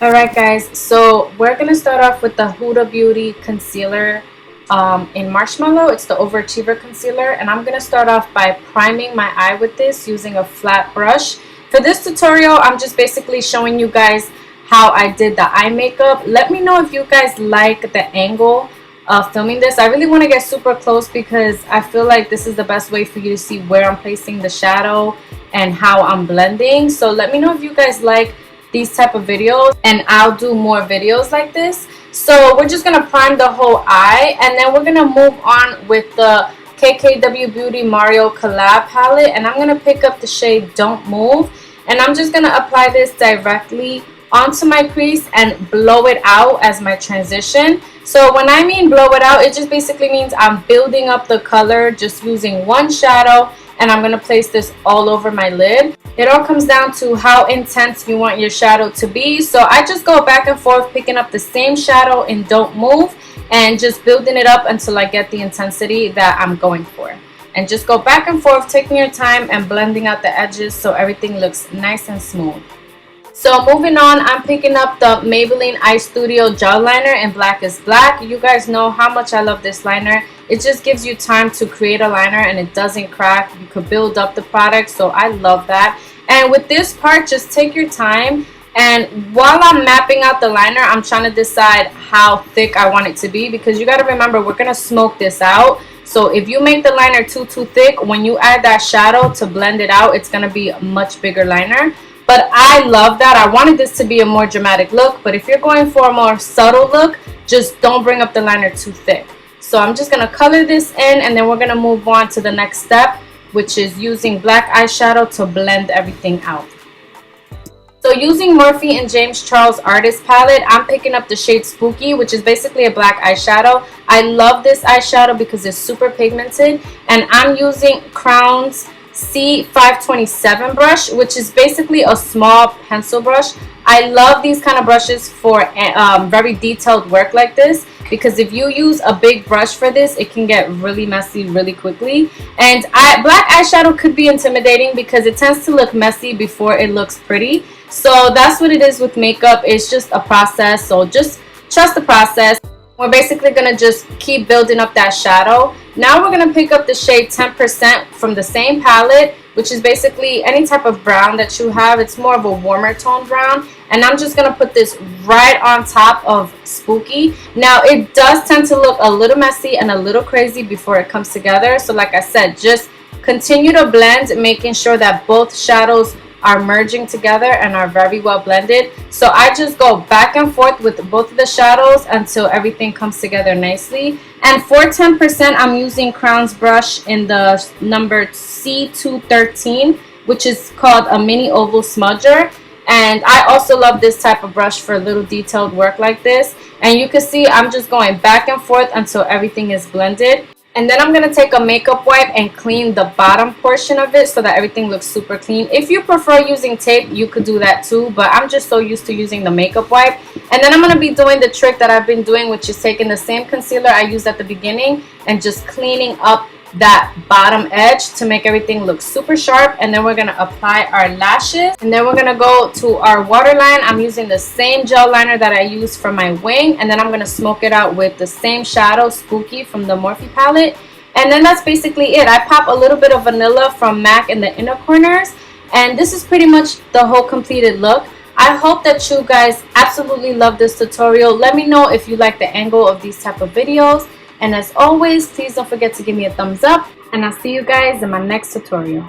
Alright guys, so we're going to start off with the Huda Beauty concealer in Marshmallow. It's the Overachiever concealer, and I'm going to start off by priming my eye with this using a flat brush. For this tutorial, I'm just basically showing you guys how I did the eye makeup. Let me know if you guys like the angle of filming this. I really want to get super close because I feel like this is the best way for you to see where I'm placing the shadow and how I'm blending. So let me know if you guys like these type of videos, and I'll do more videos like this. So we're just gonna prime the whole eye, and then we're gonna move on with the KKW Beauty Mario Collab palette, and I'm gonna pick up the shade Don't Move, and I'm just gonna apply this directly onto my crease and blow it out as my transition. So when I mean blow it out, it just basically means I'm building up the color just using one shadow, and I'm going to place this all over my lid. It all comes down to how intense you want your shadow to be. So I just go back and forth picking up the same shadow in Don't Move and just building it up until I get the intensity that I'm going for. And just go back and forth, taking your time and blending out the edges so everything looks nice and smooth. So moving on, I'm picking up the Maybelline Eye Studio Gel Liner in Black is Black. You guys know how much I love this liner. It just gives you time to create a liner and it doesn't crack. You could build up the product, so I love that. And with this part, just take your time. And while I'm mapping out the liner, I'm trying to decide how thick I want it to be, because you got to remember, we're going to smoke this out. So if you make the liner too thick, when you add that shadow to blend it out, it's going to be a much bigger liner. But I love that. I wanted this to be a more dramatic look, but if you're going for a more subtle look, just don't bring up the liner too thick. So I'm just going to color this in, and then we're going to move on to the next step, which is using black eyeshadow to blend everything out. So using Morphe and James Charles Artist palette, I'm picking up the shade Smokey, which is basically a black eyeshadow. I love this eyeshadow because it's super pigmented, and I'm using Crown's C527 brush, which is basically a small pencil brush. I love these kind of brushes for very detailed work like this, because if you use a big brush for this, it can get really messy really quickly. And black eyeshadow could be intimidating because it tends to look messy before it looks pretty. So that's what it is with makeup. It's just a process, so just trust the process. We're basically going to just keep building up that shadow. Now we're going to pick up the shade 10% from the same palette, which is basically any type of brown that you have. It's more of a warmer tone brown. And I'm just going to put this right on top of Smokey. Now it does tend to look a little messy and a little crazy before it comes together. So like I said, just continue to blend, making sure that both shadows are merging together and are very well blended. So I just go back and forth with both of the shadows until everything comes together nicely. And for 10%, I'm using Crown's brush in the number C213, which is called a mini oval smudger. And I also love this type of brush for little detailed work like this. And you can see I'm just going back and forth until everything is blended. And then I'm going to take a makeup wipe and clean the bottom portion of it so that everything looks super clean. If you prefer using tape, you could do that too, but I'm just so used to using the makeup wipe. And then I'm going to be doing the trick that I've been doing, which is taking the same concealer I used at the beginning and just cleaning up that bottom edge to make everything look super sharp. And then we're going to apply our lashes, and then we're going to go to our waterline. I'm using the same gel liner that I used for my wing, and then I'm going to smoke it out with the same shadow, Smokey, from the Morphe palette. And then that's basically it. I pop a little bit of vanilla from MAC in the inner corners, and this is pretty much the whole completed look. I hope that you guys absolutely love this tutorial. Let me know if you like the angle of these type of videos. And as always, please don't forget to give me a thumbs up, and I'll see you guys in my next tutorial.